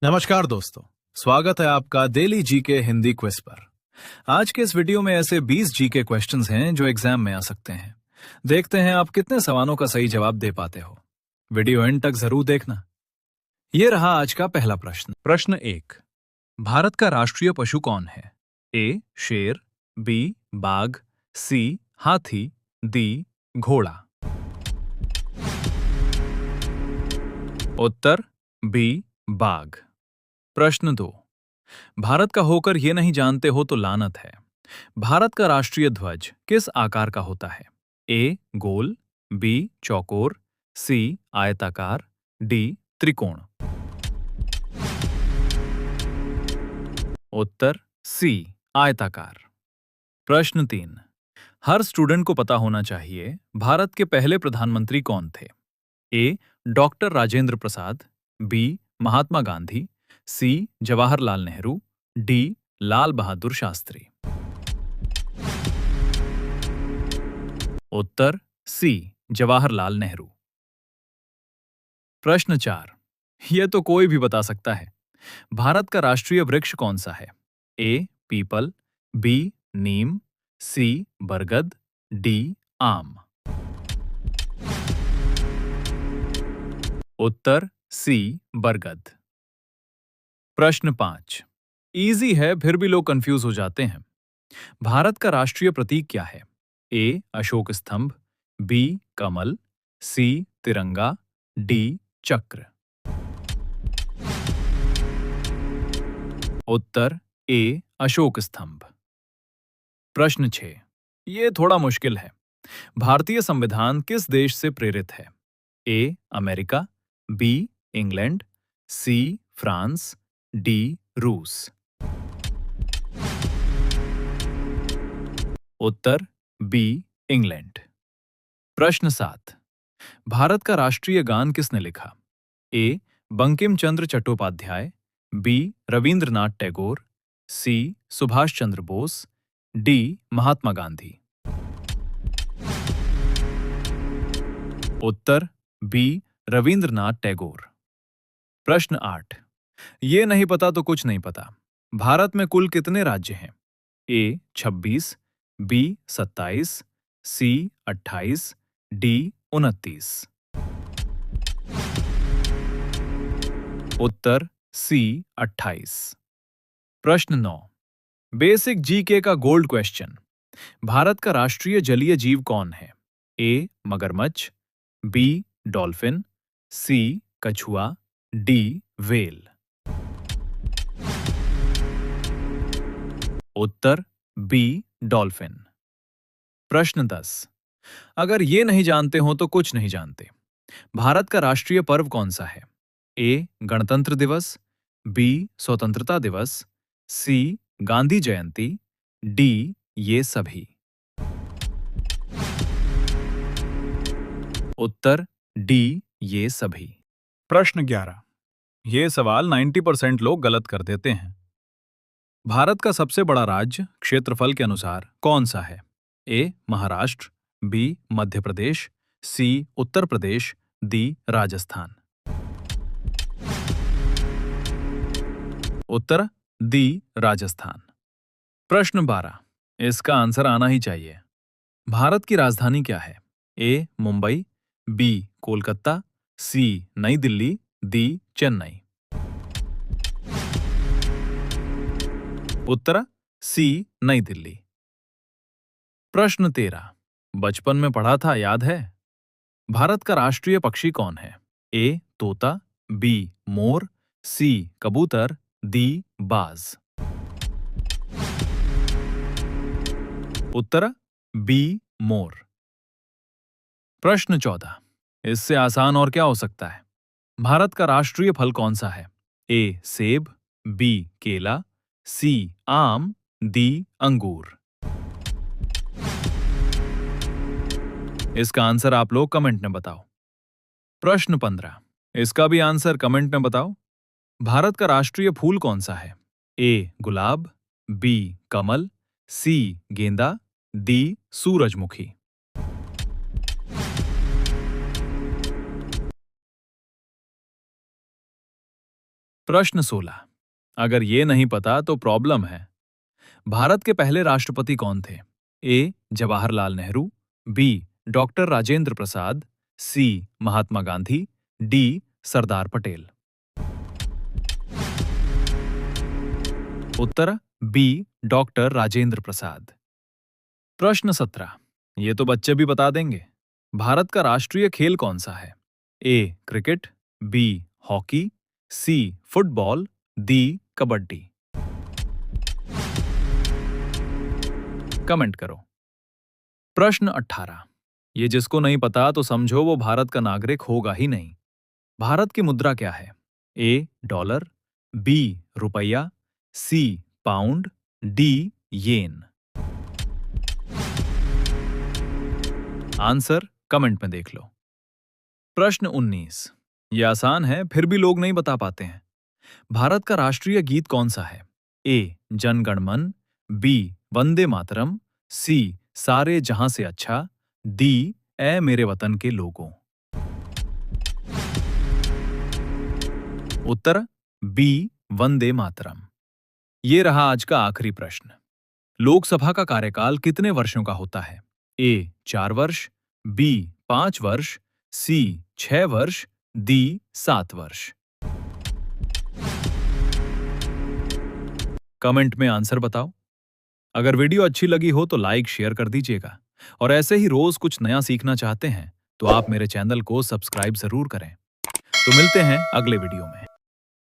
नमस्कार दोस्तों, स्वागत है आपका डेली जीके हिंदी क्विज पर। आज के इस वीडियो में ऐसे 20 जीके क्वेश्चंस हैं जो एग्जाम में आ सकते हैं। देखते हैं आप कितने सवालों का सही जवाब दे पाते हो। वीडियो एंड तक जरूर देखना। ये रहा आज का पहला प्रश्न। प्रश्न 1। भारत का राष्ट्रीय पशु कौन है? ए शेर, बी बाघ, सी हाथी, डी घोड़ा। उत्तर बी बाघ। प्रश्न 2। भारत का होकर ये नहीं जानते हो तो लानत है। भारत का राष्ट्रीय ध्वज किस आकार का होता है? ए गोल, बी चौकोर, सी आयताकार, डी त्रिकोण। उत्तर सी आयताकार। प्रश्न 3। हर स्टूडेंट को पता होना चाहिए, भारत के पहले प्रधानमंत्री कौन थे? ए डॉक्टर राजेंद्र प्रसाद, बी महात्मा गांधी, सी जवाहरलाल नेहरू, डी लाल बहादुर शास्त्री। उत्तर सी जवाहरलाल नेहरू। प्रश्न 4। यह तो कोई भी बता सकता है। भारत का राष्ट्रीय वृक्ष कौन सा है? ए पीपल, बी नीम, सी बरगद, डी आम। उत्तर सी बरगद। प्रश्न 5। इजी है फिर भी लोग कंफ्यूज हो जाते हैं। भारत का राष्ट्रीय प्रतीक क्या है? ए अशोक स्तंभ, बी कमल, सी तिरंगा, डी चक्र। उत्तर ए अशोक स्तंभ। प्रश्न 6। ये थोड़ा मुश्किल है। भारतीय संविधान किस देश से प्रेरित है? A America, B England, C France, D रूस। उत्तर बी इंग्लैंड। प्रश्न 7। भारत का राष्ट्रीय गान किसने लिखा? A Bankim Chandra Chattopadhyay, B Rabindranath Tagore, C Subhash Chandra Bose, D Mahatma Gandhi. उत्तर बी रविंद्रनाथ टैगोर। प्रश्न 8। ये नहीं पता तो कुछ नहीं पता। भारत में कुल कितने राज्य हैं? ए 26, बी 27, सी 28, डी 29। उत्तर सी 28। प्रश्न 9। बेसिक जीके का गोल्ड क्वेश्चन। भारत का राष्ट्रीय जलीय जीव कौन है? ए मगरमच्छ, बी डॉल्फिन, सी कछुआ, डी व्हेल। उत्तर बी डॉल्फिन। प्रश्न 10। अगर ये नहीं जानते हो तो कुछ नहीं जानते। भारत का राष्ट्रीय पर्व कौन सा है? ए गणतंत्र दिवस, बी स्वतंत्रता दिवस, सी गांधी जयंती, डी ये सभी। उत्तर डी ये सभी। प्रश्न 11। ये सवाल 90% लोग गलत कर देते हैं। भारत का सबसे बड़ा राज्य क्षेत्रफल के अनुसार कौन सा है? ए महाराष्ट्र, बी मध्य प्रदेश, सी उत्तर प्रदेश, डी राजस्थान। उत्तर डी राजस्थान। प्रश्न 12। इसका आंसर आना ही चाहिए। भारत की राजधानी क्या है? ए मुंबई, बी कोलकाता, सी नई दिल्ली, डी चेन्नई। उत्तर सी नई दिल्ली। प्रश्न 13। बचपन में पढ़ा था, याद है? भारत का राष्ट्रीय पक्षी कौन है? ए तोता, बी मोर, सी कबूतर, डी बाज। उत्तर बी मोर। प्रश्न 14। इससे आसान और क्या हो सकता है? भारत का राष्ट्रीय फल कौन सा है? ए सेब, बी केला, सी आम, डी अंगूर। इसका आंसर आप लोग कमेंट में बताओ। प्रश्न 15। इसका भी आंसर कमेंट में बताओ। भारत का राष्ट्रीय फूल कौन सा है? ए गुलाब, बी कमल, सी गेंदा, डी सूरजमुखी। प्रश्न 16। अगर ये नहीं पता तो प्रॉब्लम है। भारत के पहले राष्ट्रपति कौन थे? ए जवाहरलाल नेहरू, बी डॉक्टर राजेंद्र प्रसाद, सी महात्मा गांधी, डी सरदार पटेल। उत्तर बी डॉक्टर राजेंद्र प्रसाद। प्रश्न 17। ये तो बच्चे भी बता देंगे। भारत का राष्ट्रीय खेल कौन सा है? A cricket, B hockey, C football, D kabaddi. Comment करो। प्रश्न 18। ये जिसको नहीं पता तो समझो वो भारत का नागरिक होगा ही नहीं। भारत की मुद्रा क्या है? ए डॉलर, बी रुपया, सी पाउंड, डी येन। आंसर कमेंट में देख लो। प्रश्न 19। यह आसान है फिर भी लोग नहीं बता पाते हैं। भारत का राष्ट्रीय गीत कौन सा है? ए जन गण मन, बी वंदे मातरम, सी सारे जहां से अच्छा, डी ए मेरे वतन के लोगों। उत्तर बी वंदे मातरम। ये रहा आज का आखिरी प्रश्न। लोकसभा का कार्यकाल कितने वर्षों का होता है? ए 4 वर्ष, बी 5 वर्ष, सी 6 वर्ष, डी 7 वर्ष। कमेंट में आंसर बताओ। अगर वीडियो अच्छी लगी हो तो लाइक शेयर कर दीजिएगा और ऐसे ही रोज कुछ नया सीखना चाहते हैं तो आप मेरे चैनल को सब्सक्राइब जरूर करें। तो मिलते हैं अगले वीडियो में।